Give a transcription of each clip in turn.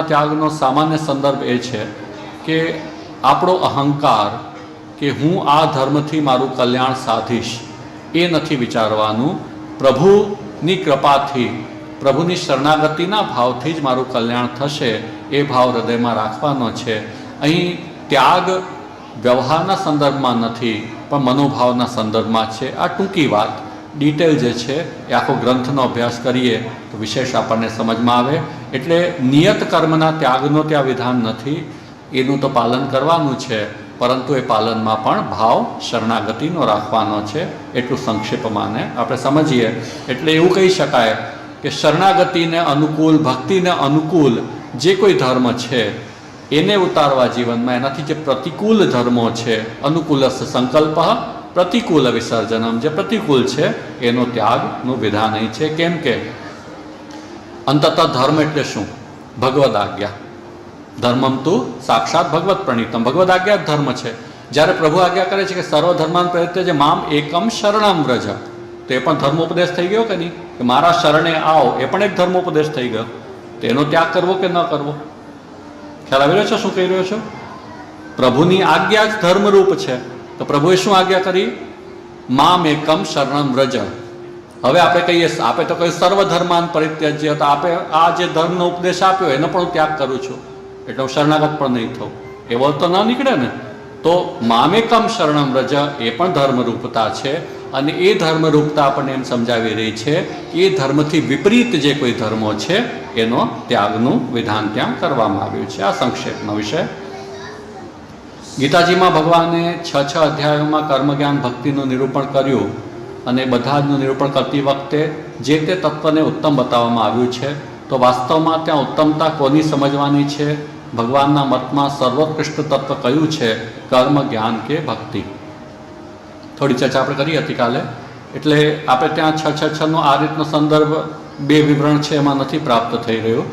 ત્યાગનો સામાન્ય સંદર્ભ એ છે કે આપણો અહંકાર કે હું આ ધર્મથી મારું કલ્યાણ સાધીશ એ નથી વિચારવાનું. પ્રભુની કૃપાથી, પ્રભુની શરણાગતિના ભાવથી જ મારું કલ્યાણ થશે એ ભાવ હૃદયમાં રાખવાનો છે. અહીં ત્યાગ વ્યવહારના સંદર્ભમાં નથી પણ મનોભાવના સંદર્ભમાં છે. આ ટૂંકી વાત, ડિટેલ જે છે એ આખો ગ્રંથનો અભ્યાસ કરીએ તો વિશેષ આપણને સમજમાં આવે. એટલે નિયત કર્મના ત્યાગનો ત્યાં વિધાન નથી, એનું તો પાલન કરવાનું છે, પરંતુ એ પાલનમાં પણ ભાવ શરણાગતિનો રાખવાનો છે. એટલું સંક્ષેપમાં આપણે સમજીએ. એટલે એવું કહી શકાય કે શરણાગતિને અનુકૂળ, ભક્તિને અનુકૂળ જે કોઈ ધર્મ છે એને ઉતારવા જીવનમાં, એનાથી જે પ્રતિકૂળ ધર્મો છે, અનુકૂલ સંકલ્પ પ્રતિકૂલ વિસર્જનમ, જે પ્રતિકૂળ છે એનો ત્યાગનું વિધાન અહીં છે. કેમ કે અંતતઃ ધર્મ એટલે શું? ભગવદ આજ્ઞા. ધર્મમ તુ સાક્ષાત ભગવત પ્રણીતમ. ભગવદ આજ્ઞા જ ધર્મ છે. જ્યારે પ્રભુ આજ્ઞા કરે છે કે સર્વધર્માન પ્રયત્ય મામ એકમ શરણમ વ્રજ, તો એ પણ ધર્મોપદેશ થઈ ગયો કે નહીં? કે મારા શરણે આવો, એ પણ એક ધર્મોપદેશ થઈ ગયો. તેનો ત્યાગ કરવો કે ન કરવો? ખ્યાલ આવી રહ્યો છે શું કહી રહ્યો છો? પ્રભુની આજ્ઞા જ ધર્મરૂપ છે. તો પ્રભુએ શું આજ્ઞા કરી? મામ એકમ શરણમ વ્રજ. હવે આપણે કહીએ, આપણે તો કહ્યું સર્વધર્માન પરિત્યજ્ય, તો આપણે આ જે ધર્મનો ઉપદેશ આપ્યો એનો પણ હું ત્યાગ કરું છું, એટલે હું શરણાગત પણ નહીં થઉં, એવો તો ન નીકળે ને. તો મામેકમ શરણમ વ્રજ એ પણ ધર્મરૂપતા છે. અને એ ધર્મરૂપતા આપણને એમ સમજાવી રહી છે કે એ ધર્મથી વિપરીત જે કોઈ ધર્મો છે એનો ત્યાગનું વિધાન ત્યાં કરવામાં આવ્યું છે. આ સંક્ષેપનો વિષય. ગીતાજીમાં ભગવાને 6 અધ્યાયોમાં કર્મજ્ઞાન ભક્તિનું નિરૂપણ કર્યું, અને બધા જનું નિરૂપણ કરતી વખતે જે તે તત્વને ઉત્તમ બતાવવામાં આવ્યું છે. તો વાસ્તવમાં ત્યાં ઉત્તમતા કોની સમજવાની છે? ભગવાનના મતમાં સર્વોત્કૃષ્ટ તત્વ કયું છે? કર્મ, જ્ઞાન કે ભક્તિ? થોડી ચર્ચા આપણે કરી હતી કાલે. એટલે આપણે ત્યાં 6 આ રીતનો સંદર્ભ, 2 વિવરણ છે એમાં નથી પ્રાપ્ત થઈ રહ્યું.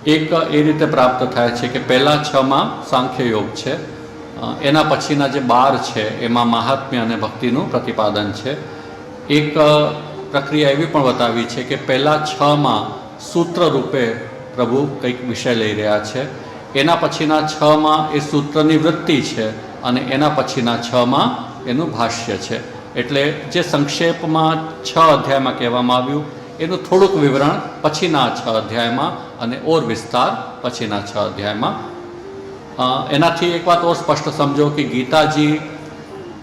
એક એ રીતે પ્રાપ્ત થાય છે કે પહેલાં 6માં સાંખ્ય યોગ છે, એના પછીના જે 12 છે એમાં મહાત્મ્ય અને ભક્તિનું પ્રતિપાદન છે. એક પ્રક્રિયા એવી પણ બતાવી છે કે પહેલાં 6માં સૂત્ર રૂપે પ્રભુ કંઈક વિષય લઈ રહ્યા છે, એના પછીના 6માં એ સૂત્રની વૃત્તિ છે, અને એના પછીના 6માં એનું ભાષ્ય છે. એટલે જે સંક્ષેપમાં 6 અધ્યાયમાં કહેવામાં આવ્યું એનું થોડુંક વિવરણ પછીના 6 અધ્યાયમાં, અને ઓર વિસ્તાર પછીના 6 અધ્યાયમાં. એનાથી એક વાત ઓર સ્પષ્ટ સમજો કે ગીતાજી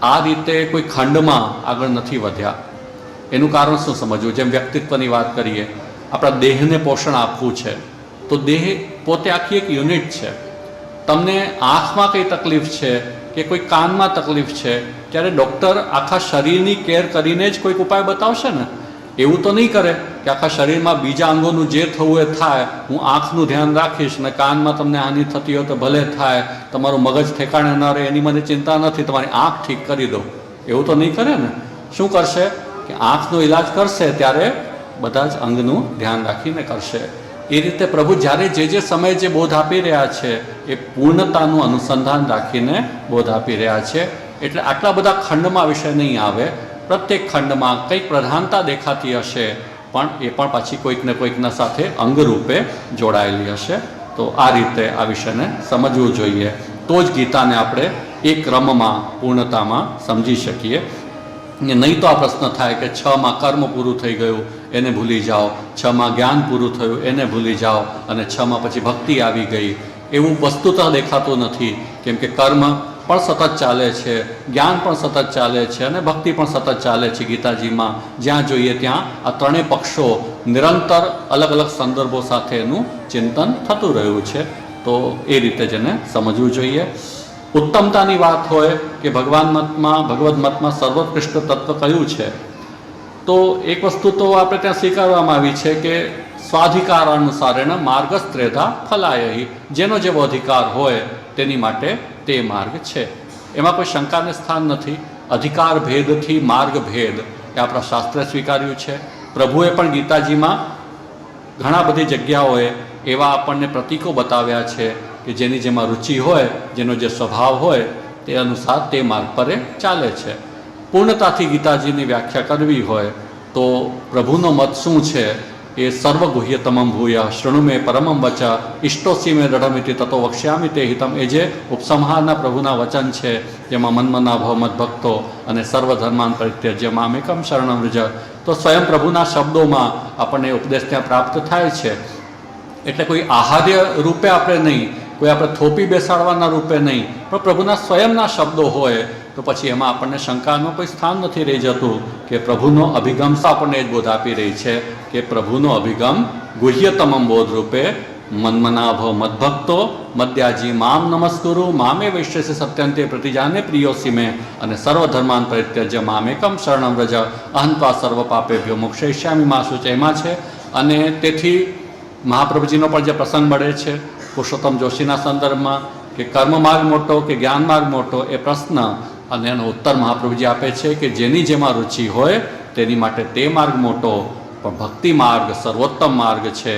આ રીતે કોઈ ખંડમાં આગળ નથી વધ્યા. એનું કારણ શું સમજવું? જેમ વ્યક્તિત્વની વાત કરીએ, આપણા દેહને પોષણ આપવું છે, તો દેહ પોતે આખી એક યુનિટ છે. તમને આંખમાં કંઈ તકલીફ છે કે કોઈ કાનમાં તકલીફ છે, ત્યારે ડૉક્ટર આખા શરીરની કેર કરીને જ કોઈક ઉપાય બતાવશે ને. એવું તો નહીં કરે કે આખા શરીરમાં બીજા અંગોનું જે થવું એ થાય, હું આંખનું ધ્યાન રાખીશ ને કાનમાં તમને હાનિ થતી હોય તો ભલે થાય, તમારું મગજ ઠેકાણે ન રહે એની મને ચિંતા નથી, તમારી આંખ ઠીક કરી દો. એવું તો નહીં કરે ને. શું કરશે કે આંખનો ઈલાજ કરશે ત્યારે બધા જ અંગનું ધ્યાન રાખીને કરશે. એ રીતે પ્રભુ જ્યારે જે સમયે જે બોધ આપી રહ્યા છે એ પૂર્ણતાનું અનુસંધાન રાખીને બોધ આપી રહ્યા છે. એટલે આટલા બધા ખંડમાં વિષય નહીં આવે. પ્રત્યેક ખંડમાં કંઈક પ્રધાનતા દેખાતી હશે, પણ એ પણ પાછી કોઈકને કોઈકના સાથે અંગરૂપે જોડાયેલી હશે. તો આ રીતે આ વિષયને સમજવું જોઈએ, તો જ ગીતાને આપણે એક ક્રમમાં, પૂર્ણતામાં સમજી શકીએ. નહીં તો આ પ્રશ્ન થાય કે 6માં કર્મ પૂરું થઈ ગયું એને ભૂલી જાઓ, 6માં જ્ઞાન પૂરું થયું એને ભૂલી જાઓ, અને 6માં પછી ભક્તિ આવી ગઈ. એવું વસ્તુતઃ દેખાતું નથી. કેમ કે કર્મ પણ સતત ચાલે છે, જ્ઞાન પણ સતત ચાલે છે, અને ભક્તિ પણ સતત ચાલે છે. ગીતાજીમાં જ્યાં જોઈએ ત્યાં આ ત્રણેય પક્ષો નિરંતર અલગ અલગ સંદર્ભો સાથે એનું ચિંતન થતું રહ્યું છે. તો એ રીતે જેને સમજવું જોઈએ. ઉત્તમતાની વાત હોય કે ભગવદ મતમાં સર્વોત્કૃષ્ટ તત્વ કયું છે, તો એક વસ્તુ તો આપણે ત્યાં સ્વીકારવામાં આવી છે કે સ્વાધિકાર અનુસારેણ માર્ગસ્ત્રેધા ફલાયહી. જેનો જેવો અધિકાર હોય તેની માટે તે માર્ગ છે. એમાં કોઈ શંકાને સ્થાન નથી. અધિકાર ભેદથી માર્ગ ભેદ એ આપણા શાસ્ત્રે સ્વીકાર્યું છે. પ્રભુએ પણ ગીતાજીમાં ઘણા બધી જગ્યાઓએ એવા આપણને પ્રતીકો બતાવ્યા છે કે જેની જેમાં રુચિ હોય, જેનો જે સ્વભાવ હોય તે અનુસાર તે માર્ગ પર ચાલે છે. પૂર્ણતાથી ગીતાજીની વ્યાખ્યા કરવી હોય તો પ્રભુનો મત શું છે એ સર્વગુહ્યતમમ ભૂય શૃણુ મે પરમમ વચ ઇષ્ટોસી મે દૃઢમિતિ તતો વક્ષ્યામિ તે હિતમ, એ જે ઉપસંહારના પ્રભુના વચન છે જેમાં મન્મના ભવ મદભક્તો અને સર્વધર્માન પરિત્યજ્ય મામેકમ શરણમ વ્રજ, તો સ્વયં પ્રભુના શબ્દોમાં આપણને ઉપદેશ ત્યાં પ્રાપ્ત થાય છે. એટલે કોઈ આહાર્ય રૂપે આપણે નહીં, કોઈ આપણે થોપી બેસાડવાના રૂપે નહીં, પણ પ્રભુના સ્વયંના શબ્દો હોય તો પછી એમાં આપણને શંકાનું કોઈ સ્થાન નથી રહી જતું કે પ્રભુનો અભિગમ આપણને એ જ બોધ આપી રહી છે કે પ્રભુનો અભિગમ ગુહ્યતમમ બોધ રૂપે મન્મના ભવ મદભક્તો મદ્યાજી મામ નમસ્કુરુ મામે વૈશ્યસે સત્યંતે પ્રતિજાને પ્રિયોસી મેં અને સર્વધર્માન પરિત્યજ્ય મામેકમ શરણમ વ્રજ અહંત્વા સર્વ પાપેભ્યો મોક્ષયિષ્યામિ મા શુચિ, એમાં છે. અને તેથી મહાપ્રભુજીનો પણ જે પ્રસંગ મળે છે પુરુષોત્તમ જોશીના સંદર્ભમાં કે કર્મ માર્ગ મોટો કે જ્ઞાન માર્ગ મોટો, એ પ્રશ્ન અને એનો ઉત્તર મહાપ્રભુજી આપે છે કે જેની જેમાં રુચિ હોય તેની માટે તે માર્ગ મોટો, પણ ભક્તિ માર્ગ સર્વોત્તમ માર્ગ છે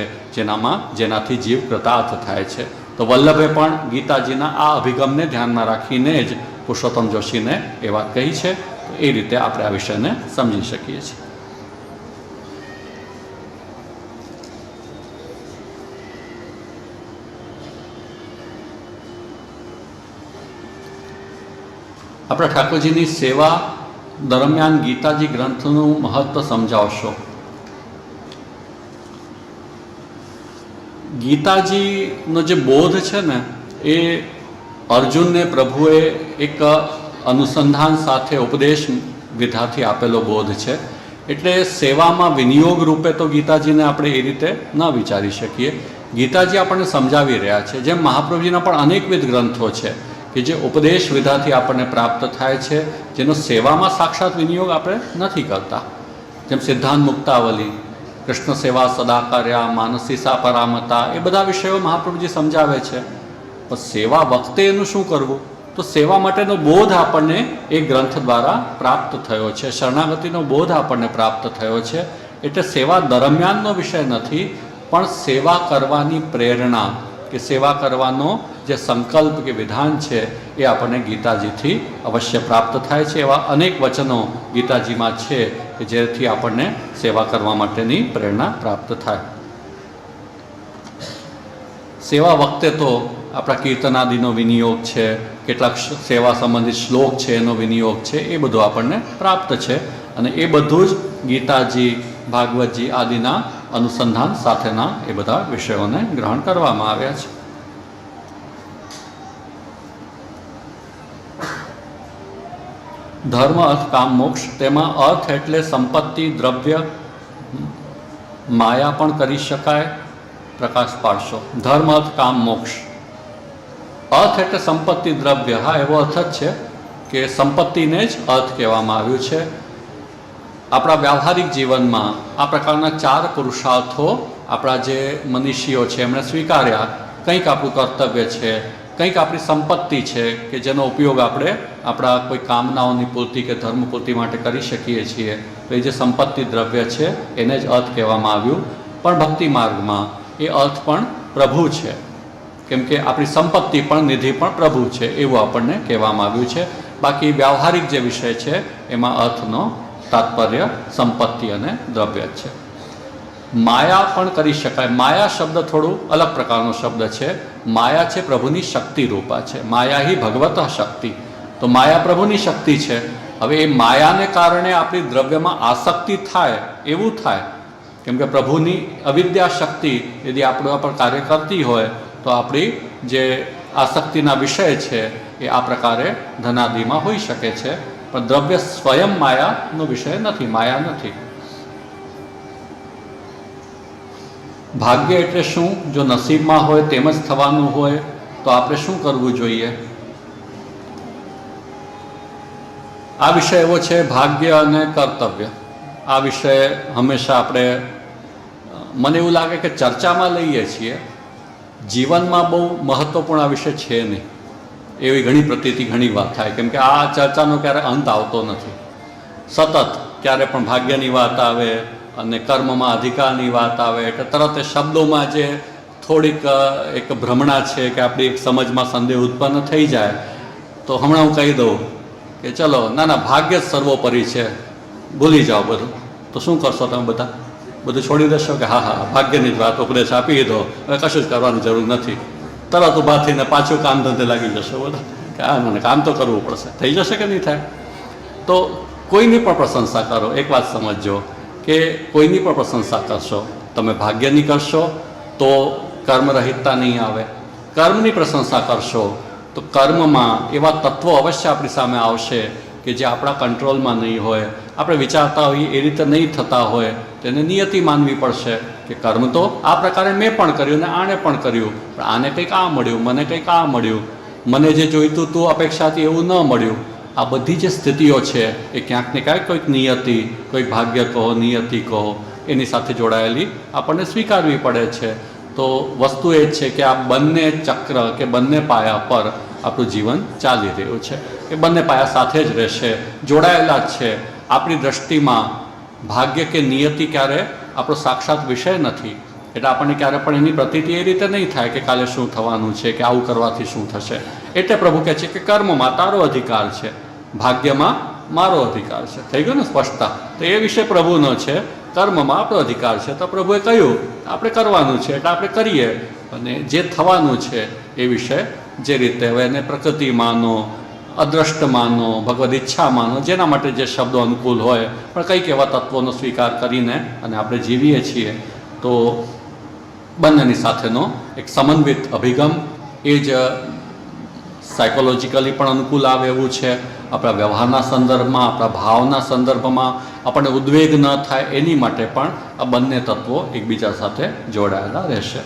જેનાથી જીવ કૃતાર્થ થાય છે. તો વલ્લભે પણ ગીતાજીના આ અભિગમને ધ્યાનમાં રાખીને જ પુરુષોત્તમ જોશીને એ વાત કહી છે. તો એ રીતે આપણે આ વિષયને સમજી શકીએ છીએ. આપણા ઠાકોરજીની સેવા દરમિયાન ગીતાજી ગ્રંથનું મહત્વ સમજાવશો. ગીતાજીનો જે બોધ છે ને એ અર્જુનને પ્રભુએ એક અનુસંધાન સાથે ઉપદેશ વિધાથી આપેલો બોધ છે. એટલે સેવામાં વિનિયોગ રૂપે તો ગીતાજીને આપણે એ રીતે ન વિચારી શકીએ. ગીતાજી આપણને સમજાવી રહ્યા છે, જેમ મહાપ્રભુજીના પણ અનેકવિધ ગ્રંથો છે કે જે ઉપદેશ વિધાથી આપણને પ્રાપ્ત થાય છે, જેનો સેવામાં સાક્ષાત વિનિયોગ આપણે નથી કરતા. જેમ સિદ્ધાંત મુક્તાવલી, કૃષ્ણ સેવા સદા કર્યા, માનસી સા પરામતા, એ બધા વિષયો મહાપ્રભુજી સમજાવે છે. પણ સેવા વખતે એનું શું કરવું, તો સેવા માટેનો બોધ આપણને એ ગ્રંથ દ્વારા પ્રાપ્ત થયો છે, શરણાગતિનો બોધ આપણને પ્રાપ્ત થયો છે. એટલે સેવા દરમિયાનનો વિષય નથી, પણ સેવા કરવાની પ્રેરણા કે સેવા કરવાનો જે સંકલ્પ કે વિધાન છે એ આપણને ગીતાજીથી અવશ્ય પ્રાપ્ત થાય છે. એવા અનેક વચનો ગીતાજીમાં છે કે જેથી આપણને સેવા કરવા માટેની પ્રેરણા પ્રાપ્ત થાય. સેવા વખતે તો આપણા કીર્તનાદિનો વિનિયોગ છે, કેટલાક સેવા સંબંધિત શ્લોક છે એનો વિનિયોગ છે, એ બધું આપણને પ્રાપ્ત છે. અને એ બધું જ ગીતાજી ભાગવતજી આદિના અનુસંધાન સાથેના એ બધા વિષયોને ગ્રહણ કરવામાં આવ્યા છે. ધર્મ અર્થ કામ મોક્ષ, તેમાં અર્થ એટલે સંપત્તિ, દ્રવ્ય, માયા પણ કરી શકાય. પ્રકાશ પાડશો. ધર્મ અર્થ કામ મોક્ષ. અર્થ એટલે સંપત્તિ, દ્રવ્ય, હા એવો અર્થ જ છે કે સંપત્તિને જ અર્થ કહેવામાં આવ્યું છે. આપણા વ્યાવહારિક જીવનમાં આ પ્રકારના 4 પુરુષાર્થો આપણા જે મનીષીઓ છે એમણે સ્વીકાર્યા. કંઈક આપણું કર્તવ્ય છે, કંઈક આપણી સંપત્તિ છે કે જેનો ઉપયોગ આપણે આપણા કોઈ કામનાઓની પૂર્તિ કે ધર્મ પૂર્તિ માટે કરી શકીએ છીએ. તો એ જે સંપત્તિ દ્રવ્ય છે એને જ અર્થ કહેવામાં આવ્યું. પણ ભક્તિ માર્ગમાં એ અર્થ પણ પ્રભુ છે, કેમ કે આપણી સંપત્તિ પણ નિધિ પણ પ્રભુ છે એવું આપણને કહેવામાં આવ્યું છે. બાકી વ્યવહારિક જે વિષય છે એમાં અર્થનો તાત્પર્ય સંપત્તિ અને દ્રવ્ય છે. માયા પણ કરી શકાય. માયા શબ્દ થોડું અલગ પ્રકારનો શબ્દ છે. માયા છે પ્રભુની શક્તિ રૂપા છે. માયા હિ ભગવત શક્તિ. તો માયા પ્રભુની શક્તિ છે. હવે એ માયાને કારણે આપણી દ્રવ્યમાં આસક્તિ થાય એવું થાય, કેમ કે પ્રભુની અવિદ્યા શક્તિ यदि આપણા પર કાર્ય કરતી હોય તો આપણી જે આસક્તિના વિષય છે એ આ પ્રકારે ધનાદિમાં હોઈ શકે છે. પણ દ્રવ્ય સ્વયં માયાનો વિષય નથી, માયા નથી. ભાગ્ય એટલે શું? જો નસીબમાં હોય તેમ જ થવાનું હોય તો આપણે શું કરવું જોઈએ? આ વિષય એવો છે ભાગ્ય અને કર્તવ્ય. આ વિષય હંમેશા આપણે, મને એવું લાગે કે ચર્ચામાં લઈએ છીએ, જીવનમાં બહુ મહત્ત્વપૂર્ણ આ વિષય છે નહીં એવી ઘણી પ્રતીતિ ઘણી વાત થાય, કેમ કે આ ચર્ચાનો ક્યારે અંત આવતો નથી. સતત ક્યારે પણ ભાગ્યની વાત આવે અને કર્મમાં અધિકારની વાત આવે એટલે તરત એ શબ્દોમાં જે થોડીક એક ભ્રમણા છે કે આપણી એક સમજમાં સંદેહ ઉત્પન્ન થઈ જાય. તો હમણાં હું કહી દઉં કે ચલો ના ભાગ્ય જ સર્વોપરી છે, ભૂલી જાઓ બધું. તો શું કરશો તમે બધા? બધું છોડી દેશો કે હા હા ભાગ્યની જ વાત ઉપદેશ આપી દીધો, હવે કશું જ કરવાની જરૂર નથી, તરત ઊભા થઈને પાછું કામ ધંધે લાગી જશો બધા કે હા મને કામ તો કરવું પડશે. થઈ જશે કે નહીં થાય? તો કોઈની પણ પ્રશંસા કરો. એક વાત સમજજો કે કોઈની પણ પ્રશંસા કરશો, તમે ભાગ્યની કરશો તો કર્મરહિતતા નહીં આવે. કર્મની પ્રશંસા કરશો તો કર્મમાં એવા તત્વો અવશ્ય આપણી સામે આવશે કે જે આપણા કંટ્રોલમાં નહીં હોય, આપણે વિચારતા હોઈએ એ રીતે નહીં થતા હોય, તેને નિયતિ માનવી પડશે કે કર્મ તો આ પ્રકારે મેં પણ કર્યું ને આણે પણ કર્યું, પણ આને કંઈક આ મળ્યું, મને કંઈક આ મળ્યું, મને જે જોઈતું હતું અપેક્ષાથી એવું ન મળ્યું. આ બધી જે સ્થિતિઓ છે એ ક્યાંક ને ક્યાંક કોઈક નિયતિ, કોઈક ભાગ્ય કહો, નિયતિ કહો, એની સાથે જોડાયેલી આપણને સ્વીકારવી પડે છે. તો વસ્તુ એ જ છે કે આ બંને ચક્ર કે બંને પાયા પર આપણું જીવન ચાલી રહ્યું છે. એ બંને પાયા સાથે જ રહેશે, જોડાયેલા જ છે. આપણી દૃષ્ટિમાં ભાગ્ય કે નિયતિ ક્યારે આપણો સાક્ષાત વિષય નથી, એટલે આપણને ક્યારે પણ એની પ્રતીતિ એ રીતે નહીં થાય કે કાલે શું થવાનું છે કે આવું કરવાથી શું થશે. એટલે પ્રભુ કહે છે કે કર્મમાં તારો અધિકાર છે, ભાગ્યમાં મારો અધિકાર છે. થઈ ગયું ને સ્પષ્ટતા? તો એ વિષય પ્રભુનો છે, કર્મમાં આપણો અધિકાર છે. તો પ્રભુએ કહ્યું આપણે કરવાનું છે એટલે આપણે કરીએ, અને જે થવાનું છે એ વિશે જે રીતે હવે એને પ્રકૃતિ માનો, અદ્રષ્ટ માનો, ભગવદ ઈચ્છા માનો, જેના માટે જે શબ્દો અનુકૂળ હોય, પણ કંઈક એવા તત્વોનો સ્વીકાર કરીને અને આપણે જીવીએ છીએ. તો બંનેની સાથેનો એક સમન્વિત અભિગમ એ જ સાયકોલોજીકલી પણ અનુકૂળ આવે એવું છે. આપણા વ્યવહારના સંદર્ભમાં, આપણા ભાવના સંદર્ભમાં આપણને ઉદ્વેગ ન થાય એની માટે પણ આ બંને તત્વો એકબીજા સાથે જોડાયેલા રહેશે.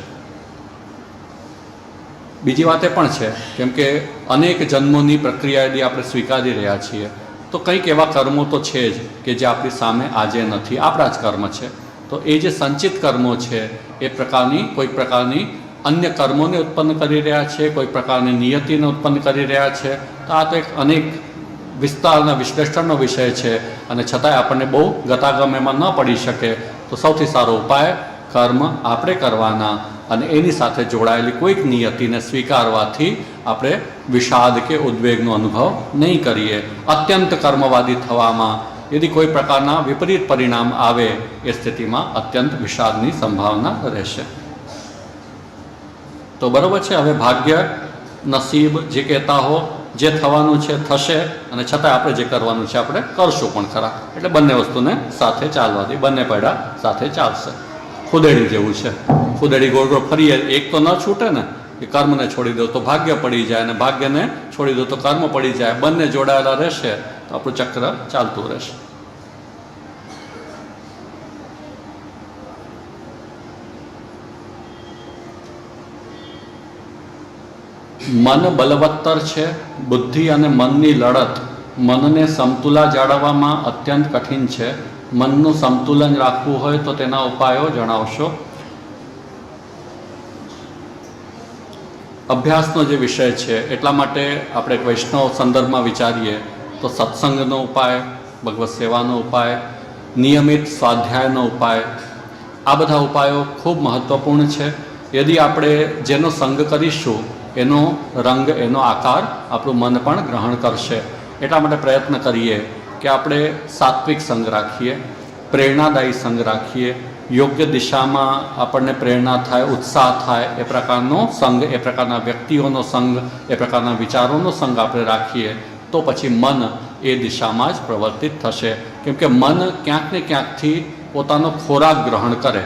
બીજી વાત એ પણ છે, કેમ કે અનેક જન્મોની પ્રક્રિયા यदि આપણે સ્વીકારી રહ્યા છીએ તો કંઈક એવા કર્મો તો છે જ કે જે આપણી સામે આજે નથી, આપણા જ કર્મ છે. તો એ જે સંચિત કર્મો છે એ કોઈક પ્રકારની અન્ય કર્મોને ઉત્પન્ન કરી રહ્યા છે, કોઈ પ્રકારની નિયતિને ઉત્પન્ન કરી રહ્યા છે. તો આ તો એક અનેક વિસ્તારના વિશ્લેષણનો વિષય છે, અને છતાંય આપણને બહુ ગતાગમ એમાં ન પડી શકે. તો સૌથી સારો ઉપાય કર્મ આપણે કરવાના, અને એની સાથે જોડાયેલી કોઈક નિયતિને સ્વીકારવાથી આપણે વિષાદ કે ઉદ્વેગનો અનુભવ નહીં કરીએ. અત્યંત કર્મવાદી થવામાં यदि કોઈ પ્રકારના વિપરીત પરિણામ આવે એ સ્થિતિમાં અત્યંત વિષાદની સંભાવના રહેશે. તો બરાબર છે. હવે ભાગ્ય, નસીબ જે કહેતા હો, જે થવાનું છે થશે, અને છતાં આપણે જે કરવાનું છે આપણે કરશું પણ ખરા. એટલે બંને વસ્તુને સાથે ચાલવા દે, બંને પૈડા સાથે ચાલશે. ફૂદેડી જેવું છે, ફૂદેડી ગોળ ગોળ ફરીએ, એક તો ન છૂટે ને, કે કર્મને છોડી દો તો ભાગ્ય પડી જાય, અને ભાગ્યને છોડી દો તો કર્મ પડી જાય. બંને જોડાયેલા રહેશે તો આપણું ચક્ર ચાલતું રહેશે. મન બલવત્તર છે. બુદ્ધિ અને મનની લડત મનને સમતુલા જાળવવામાં અત્યંત કઠિન છે. મનનું સંતુલન રાખવું હોય તો તેના ઉપાયો જણાવશો. અભ્યાસનો જે વિષય છે એટલા માટે આપણે વૈષ્ણવ સંદર્ભમાં વિચારીએ તો સત્સંગનો ઉપાય, ભગવત સેવાનો ઉપાય, નિયમિત સ્વાધ્યાયનો ઉપાય, આ બધા ઉપાયો ખૂબ મહત્ત્વપૂર્ણ છે. યદિ આપણે જેનો સંગ કરીશું એનો રંગ, એનો આકાર આપણું મન પણ ગ્રહણ કરશે. એટલા માટે પ્રયત્ન કરીએ કે આપણે સાત્વિક સંગ રાખીએ, પ્રેરણાદાયી સંગ રાખીએ, યોગ્ય દિશામાં આપણને પ્રેરણા થાય, ઉત્સાહ થાય એ પ્રકારનો સંગ, એ પ્રકારના વ્યક્તિઓનો સંગ, એ પ્રકારના વિચારોનો સંગ આપણે રાખીએ તો પછી મન એ દિશામાં જ પ્રવર્તિત થશે. કેમ કે મન ક્યાંક ને ક્યાંકથી પોતાનો ખોરાક ગ્રહણ કરે.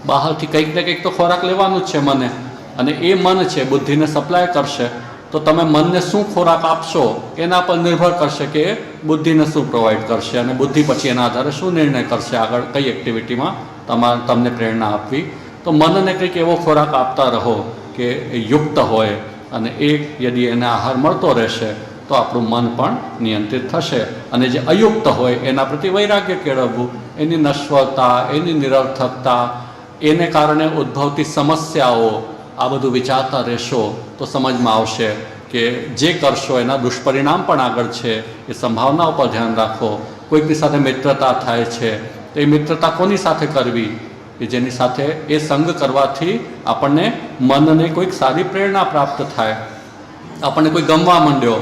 બહારથી કંઈક ને કંઈક તો ખોરાક લેવાનું જ છે મને, અને એ મન છે બુદ્ધિને સપ્લાય કરશે. તો તમે મનને શું ખોરાક આપશો એના પર નિર્ભર કરશે કે બુદ્ધિને શું પ્રોવાઈડ કરશે, અને બુદ્ધિ પછી એના આધારે શું નિર્ણય કરશે આગળ કઈ એક્ટિવિટીમાં તમને પ્રેરણા આપવી. તો મનને કંઈક એવો ખોરાક આપતા રહો કે યુક્ત હોય, અને એ યદિ એને આહાર મળતો રહેશે તો આપણું મન પણ નિયંત્રિત થશે. અને જે અયુક્ત હોય એના પ્રતિ વૈરાગ્ય કેળવવું, એની નશ્વરતા, એની નિરર્થકતા, એને કારણે ઉદ્ભવતી સમસ્યાઓ, આ બધું વિચારતા રહેશો તો સમજમાં આવશે કે જે કરશો એના દુષ્પરિણામ પણ આગળ છે. એ સંભાવનાઓ પર ધ્યાન રાખો. કોઈકની સાથે મિત્રતા થાય છે તો એ મિત્રતા કોની સાથે કરવી કે જેની સાથે એ સંગ કરવાથી આપણને મનને કોઈક સારી પ્રેરણા પ્રાપ્ત થાય. આપણને કોઈ ગમવા માંડ્યો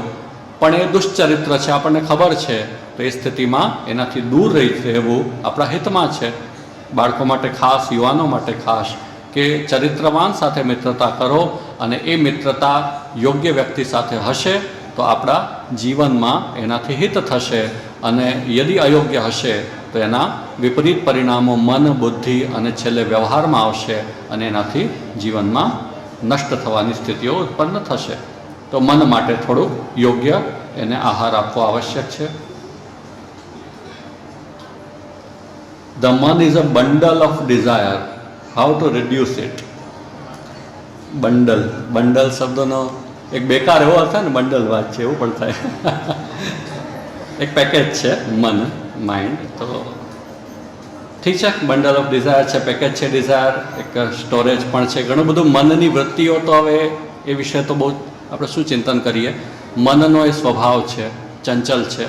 પણ એ દુષ્ચરિત્ર છે, આપણને ખબર છે, તો એ સ્થિતિમાં એનાથી દૂર રહેવું આપણા હિતમાં છે. બાળકો માટે ખાસ, યુવાનો માટે ખાસ, કે ચરિત્રવાન સાથે મિત્રતા કરો અને એ મિત્રતા યોગ્ય વ્યક્તિ સાથે હશે તો આપણા જીવનમાં એનાથી હિત થશે, અને યદિ અયોગ્ય હશે તો એના વિપરીત પરિણામો મન, બુદ્ધિ અને છેલ્લે વ્યવહારમાં આવશે, અને એનાથી જીવનમાં નષ્ટ થવાની સ્થિતિઓ ઉત્પન્ન થશે. તો મન માટે થોડુંક યોગ્ય એને આહાર આપવો આવશ્યક છે. The मन is a bundle of desire. How to reduce it? Bundle શબ્દનો એક બેકાર એવો અર્થ ને, બંડલ વાત છે એવું પણ થાય. એક પેકેજ છે મન, માઇન્ડ. તો ઠીક છે, બંડલ ઓફ ડિઝાયર છે, પેકેજ છે ડિઝાયર, એક સ્ટોરેજ પણ છે, ઘણું બધું. મનની વૃત્તિઓ તો હવે એ વિશે તો બહુ આપણે શું ચિંતન કરીએ. મનનો એ સ્વભાવ છે, ચંચલ છે,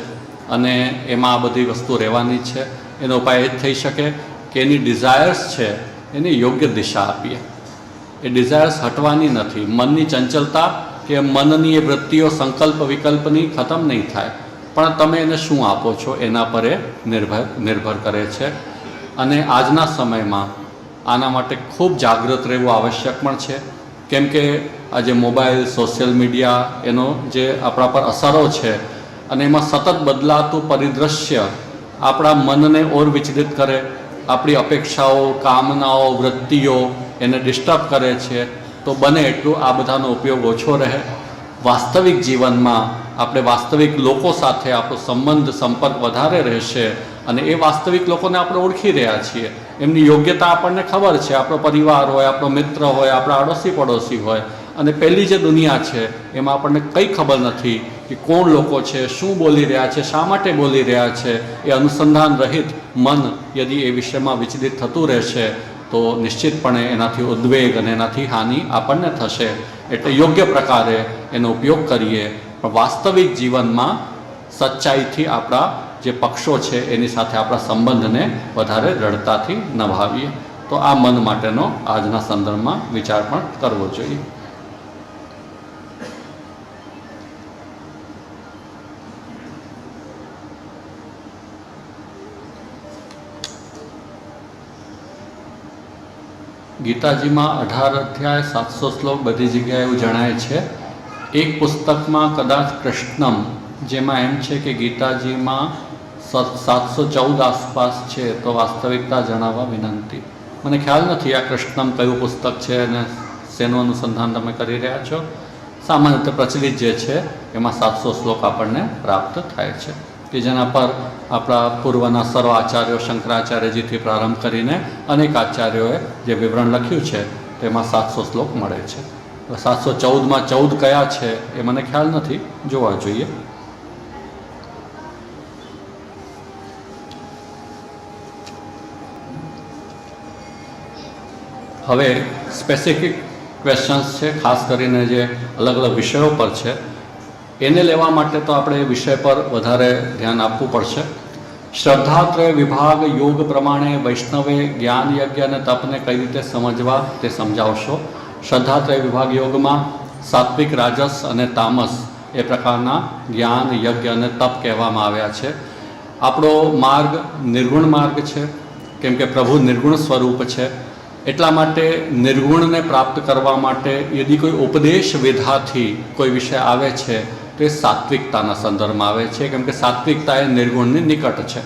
અને એમાં આ બધી વસ્તુ રહેવાની છે. એનો ઉપાય એ જ થઈ શકે કે એની ડિઝાયર્સ છે એની યોગ્ય દિશા આપીએ. એ ડિઝાયર્સ હટવાની નથી. મનની ચંચલતા કે મનની એ વૃત્તિઓ સંકલ્પ વિકલ્પની ખતમ નહીં થાય, પણ તમે એને શું આપો છો એના પર એ નિર્ભર કરે છે. અને આજના સમયમાં આના માટે ખૂબ જાગૃત રહેવું આવશ્યક પણ છે, કેમ કે આજે મોબાઈલ, સોશિયલ મીડિયા, એનો જે આપણા પર અસરો છે, અને એમાં સતત બદલાતું પરિદૃશ્ય આપણા મનને ઓર વિચલિત કરે. આપણી અપેક્ષાઓ, કામનાઓ, વૃત્તિઓ એને ડિસ્ટર્બ કરે છે. તો બને એટલું આ બધાનો ઉપયોગ ઓછો રહે. વાસ્તવિક જીવનમાં આપણે વાસ્તવિક લોકો સાથે આપણો સંપર્ક વધારે રહેશે, અને એ વાસ્તવિક લોકોને આપણે ઓળખી રહ્યા છીએ. એમની યોગ્યતા આપણને ખબર છે. આપણો પરિવાર હોય, આપણો મિત્ર હોય, આપણા આડોશી પડોશી હોય, અને પહેલી જે દુનિયા છે એમાં આપણને કંઈ ખબર નથી કે કોણ લોકો છે, શું બોલી રહ્યા છે, શા માટે બોલી રહ્યા છે. એ અનુસંધાન રહિત મન યદિ એ વિષયમાં વિચલિત થતું રહેશે તો નિશ્ચિતપણે એનાથી ઉદ્વેગ અને એનાથી હાનિ આપણને થશે. એટલે યોગ્ય પ્રકારે એનો ઉપયોગ કરીએ, પણ વાસ્તવિક જીવનમાં સચ્ચાઈથી આપણા જે પક્ષો છે એની સાથે આપણા સંબંધને વધારે દૃઢતાથી નિભાવીએ. તો આ મન માટેનો આજના સંદર્ભમાં વિચાર પણ કરવો જોઈએ. ગીતાજીમાં 18 અધ્યાય 700 શ્લોક બધી જગ્યાએ એવું જણાય છે. એક પુસ્તકમાં કદાચ કૃષ્ણમ, જેમાં એમ છે કે ગીતાજીમાં 714 આસપાસ છે, તો વાસ્તવિકતા જણાવવા વિનંતી. મને ખ્યાલ નથી આ કૃષ્ણમ કયું પુસ્તક છે અને શેનું અનુસંધાન તમે કરી રહ્યા છો. સામાન્ય રીતે પ્રચલિત જે છે એમાં 700 શ્લોક આપણને પ્રાપ્ત થાય છે, કે જેના પર આપણા પૂર્વના સર્વ આચાર્યો, શંકરાચાર્યજીથી પ્રારંભ કરીને અનેક આચાર્યોએ જે વિવરણ લખ્યું છે તેમાં 700 શ્લોક મળે છે. 714માં 14 કયા છે એ મને ખ્યાલ નથી, જોવા જોઈએ. હવે સ્પેસિફિક ક્વેશ્ચન્સ છે, ખાસ કરીને જે અલગ અલગ વિષયો પર છે, એને લેવા માટે તો આપણે એ વિષય પર વધારે ધ્યાન આપવું પડશે. શ્રદ્ધાત્રય વિભાગ યોગ પ્રમાણે વૈષ્ણવે જ્ઞાન યજ્ઞ અને તપને કઈ રીતે સમજવા તે સમજાવશો. શ્રદ્ધાત્રય વિભાગ યોગમાં સાત્વિક, રાજસ અને તામસ એ પ્રકારના જ્ઞાન, યજ્ઞ અને તપ કહેવામાં આવ્યા છે. આપણો માર્ગ નિર્ગુણ માર્ગ છે, કેમ કે પ્રભુ નિર્ગુણ સ્વરૂપ છે. એટલા માટે નિર્ગુણને પ્રાપ્ત કરવા માટે યદિ કોઈ ઉપદેશ વિધાથી કોઈ વિષય આવે છે તો એ સાત્વિકતાના સંદર્ભમાં આવે છે, કેમ કે સાત્વિકતા એ નિર્ગુણની નિકટ છે.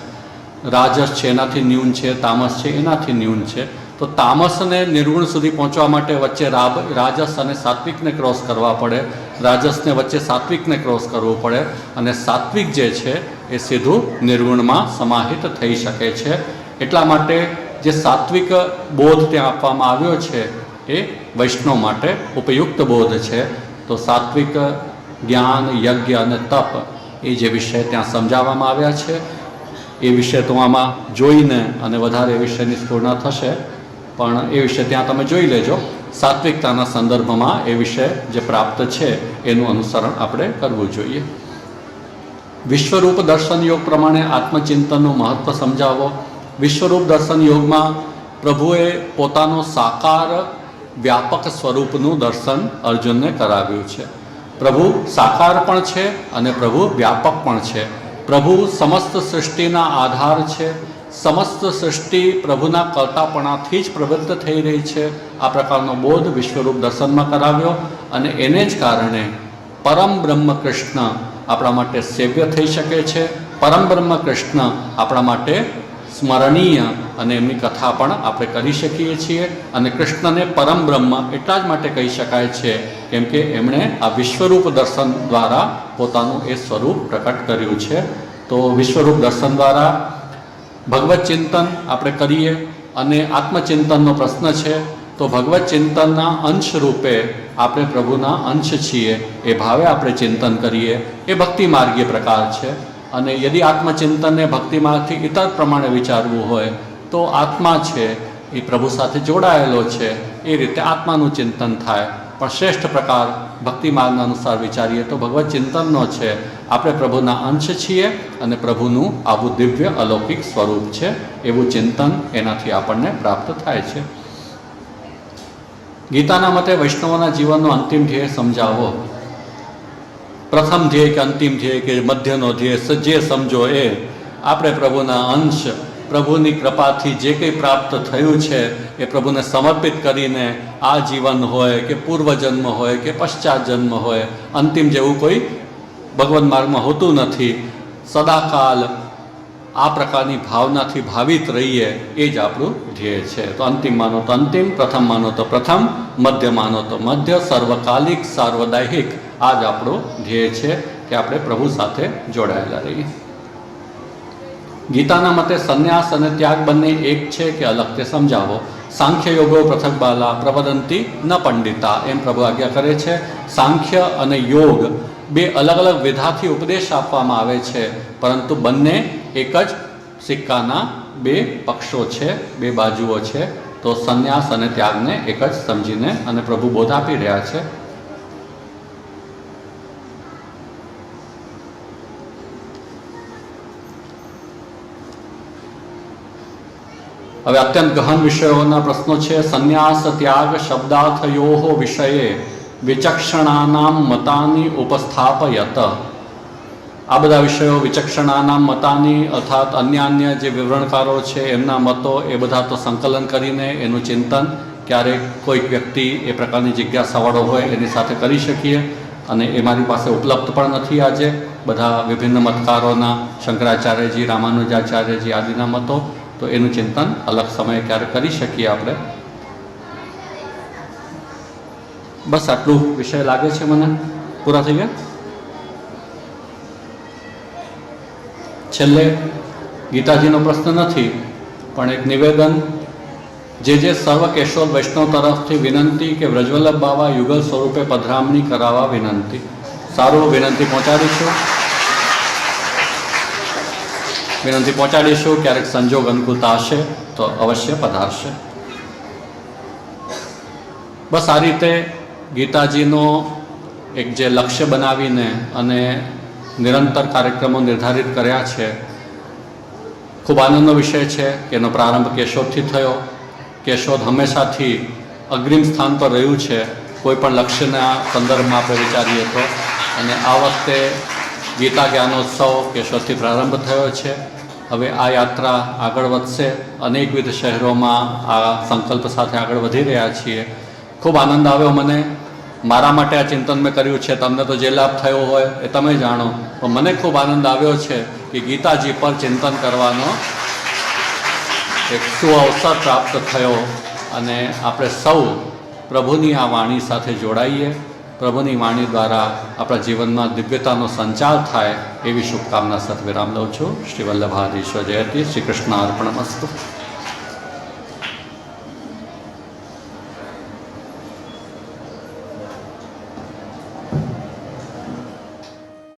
રાજસ છે એનાથી ન્યૂન છે, તામસ છે એનાથી ન્યૂન છે. તો તામસને નિર્ગુણ સુધી પહોંચવા માટે વચ્ચે રાજસ અને સાત્વિકને ક્રોસ કરવા પડે, રાજસને વચ્ચે સાત્વિકને ક્રોસ કરવું પડે, અને સાત્વિક જે છે એ સીધું નિર્ગુણમાં સમાહિત થઈ શકે છે. એટલા માટે જે સાત્વિક બોધ ત્યાં આપવામાં આવ્યો છે એ વૈષ્ણવ માટે ઉપયુક્ત બોધ છે. તો સાત્વિક જ્ઞાન, યજ્ઞ અને તપ એ જે વિષય ત્યાં સમજાવવામાં આવ્યા છે એ વિષય તો આમાં જોઈને અને વધારે એ વિષયની સ્ફૂર્ણા થશે, પણ એ વિષય ત્યાં તમે જોઈ લેજો. સાત્વિકતાના સંદર્ભમાં એ વિષય જે પ્રાપ્ત છે એનું અનુસરણ આપણે કરવું જોઈએ. વિશ્વરૂપ દર્શન યોગ પ્રમાણે આત્મચિંતનનું મહત્ત્વ સમજાવો. વિશ્વરૂપ દર્શન યોગમાં પ્રભુએ પોતાનો સાકાર વ્યાપક સ્વરૂપનું દર્શન અર્જુનને કરાવ્યું છે. પ્રભુ સાકાર પણ છે અને પ્રભુ વ્યાપક પણ છે. પ્રભુ સમસ્ત સૃષ્ટિના આધાર છે, સમસ્ત સૃષ્ટિ પ્રભુના કરતાપણાથી જ પ્રવૃત્ત થઈ રહી છે. આ પ્રકારનો બોધ વિશ્વરૂપ દર્શનમાં કરાવ્યો અને એને જ કારણે પરમ બ્રહ્મ કૃષ્ણ આપણા માટે સેવ્ય થઈ શકે છે. પરમ બ્રહ્મ કૃષ્ણ આપણા માટે સ્મરણીય અને એમની કથા પણ આપણે કરી શકીએ છીએ. અને કૃષ્ણને પરમ બ્રહ્મ એટલા જ માટે કહી શકાય છે કેમ કે એમણે આ વિશ્વરૂપ દર્શન દ્વારા પોતાનું એ સ્વરૂપ પ્રકટ કર્યું છે. તો વિશ્વરૂપ દર્શન દ્વારા ભગવત ચિંતન આપણે કરીએ અને આત્મચિંતનનો પ્રશ્ન છે તો ભગવત ચિંતનના અંશ રૂપે આપણે પ્રભુના અંશ છીએ એ ભાવે આપણે ચિંતન કરીએ એ ભક્તિ માર્ગીય પ્રકાર છે. અને યદિ આત્મચિંતનને ભક્તિ માર્ગથી ઇતર પ્રમાણે વિચારવું હોય તો આત્મા છે એ પ્રભુ સાથે જોડાયેલો છે એ રીતે આત્માનું ચિંતન થાય. પણ શ્રેષ્ઠ પ્રકાર ભક્તિ માર્ગના અનુસાર વિચારીએ તો ભગવત ચિંતનનો છે. આપણે પ્રભુના અંશ છીએ અને પ્રભુનું આવું દિવ્ય અલૌકિક સ્વરૂપ છે એવું ચિંતન એનાથી આપણને પ્રાપ્ત થાય છે. ગીતાના મતે વૈષ્ણવોના જીવનનો અંતિમ ધ્યેય સમજાવો. પ્રથમ ધ્યેય કે અંતિમ ધ્યેય કે મધ્યનો ધ્યેય જે સમજો એ આપણે પ્રભુના અંશ, પ્રભુની કૃપાથી જે કંઈ પ્રાપ્ત થયું છે એ પ્રભુને સમર્પિત કરીને આ જીવન હોય કે પૂર્વજન્મ હોય કે પશ્ચાત જન્મ હોય, અંતિમ જેવું કોઈ ભગવન માર્ગમાં હોતું નથી. સદાકાલ આ પ્રકારની ભાવનાથી ભાવિત રહીએ એ જ આપણું ધ્યેય છે. તો અંતિમ માનો તો અંતિમ, પ્રથમ માનો તો પ્રથમ, મધ્ય માનો તો મધ્ય, સર્વકાલિક, સાર્વદાયિક આ જ આપણું ધ્યેય છે કે આપણે પ્રભુ સાથે જોડાયેલા રહીએ. ગીતાના મતે સંન્યાસ અને ત્યાગ બંને એક છે કે અલગ તે સમજાવો. સાંખ્ય યોગો પૃથક બાલા પ્રવદંતી ન પંડિતા એમ પ્રભુ આજ્ઞા કરે છે. સાંખ્ય અને યોગ બે અલગ અલગ વિધાથી ઉપદેશ આપવામાં આવે છે પરંતુ બંને એક જ સિક્કાના બે પક્ષો છે, બે બાજુઓ છે. તો સંન્યાસ અને ત્યાગને એક જ સમજીને અને પ્રભુ બોધ આપી રહ્યા છે. હવે અત્યંત ગહન વિષયોના પ્રશ્નો છે. સંન્યાસ ત્યાગ શબ્દાર્થયો વિષયે વિચક્ષણાનામ મતાની ઉપસ્થાપયત. આ બધા વિષયો વિચક્ષણાનામ મતાની અર્થાત અન્ય જે વિવરણકારો છે એમના મતો એ બધા તો સંકલન કરીને એનું ચિંતન ક્યારેક કોઈક વ્યક્તિ એ પ્રકારની જિજ્ઞાસાવાળો હોય એની સાથે કરી શકીએ. અને એ મારી પાસે ઉપલબ્ધ પણ નથી આજે બધા વિભિન્ન મતકારોના, શંકરાચાર્યજી, રામાનુજાચાર્યજી આદિના મતો. તો એનું ચિંતન અલગ સમયે ક્યારે કરી શકીએ આપણે. બસ આટલું વિષય લાગે છે મને. પૂરા થઈ ગયા. છેલ્લે ગીતાજીનો પ્રશ્ન નથી પણ એક નિવેદન. જે સર્વ કેશોદ વૈષ્ણવ તરફથી વિનંતી કે વ્રજવલ્લભ બાવા યુગલ સ્વરૂપે પધરામણી કરાવવા વિનંતી. સારું, વિનંતી પહોંચાડીશું. ક્યારેક સંજોગ અનુકૂળતા હશે તો અવશ્ય પધારશે. બસ આ રીતે ગીતાજીનો એક જે લક્ષ્ય બનાવીને અને નિરંતર કાર્યક્રમો નિર્ધારિત કર્યા છે. ખૂબ આનંદનો વિષય છે કે એનો પ્રારંભ કેશોદથી થયો. કેશોદ હંમેશાથી અગ્રિમ સ્થાન પર રહ્યું છે કોઈ પણ લક્ષ્યના સંદર્ભમાં આપણે વિચારીએ તો. અને આ વખતે ગીતા જ્ઞાનોત્સવ કેશોદથી પ્રારંભ થયો છે. હવે આ યાત્રા આગળ વધશે. અનેકવિધ શહેરોમાં આ સંકલ્પ સાથે આગળ વધી રહ્યા છીએ. ખૂબ આનંદ આવ્યો મને. મારા માટે આ ચિંતન મેં કર્યું છે. તમને તો જે લાભ થયો હોય એ તમે જાણો. પણ મને ખૂબ આનંદ આવ્યો છે કે ગીતાજી પર ચિંતન કરવાનો એક સુઅવસર પ્રાપ્ત થયો અને આપણે સૌ પ્રભુની આ વાણી સાથે જોડાઈએ. પ્રભુની વાણી દ્વારા આપણા જીવનમાં દિવ્યતાનો સંચાર થાય એવી શુભકામના સાથે વિરામ લઉં છું. શ્રી વલ્લભાધીશ્વર જયતી. શ્રી કૃષ્ણ અર્પણમસ્તુ.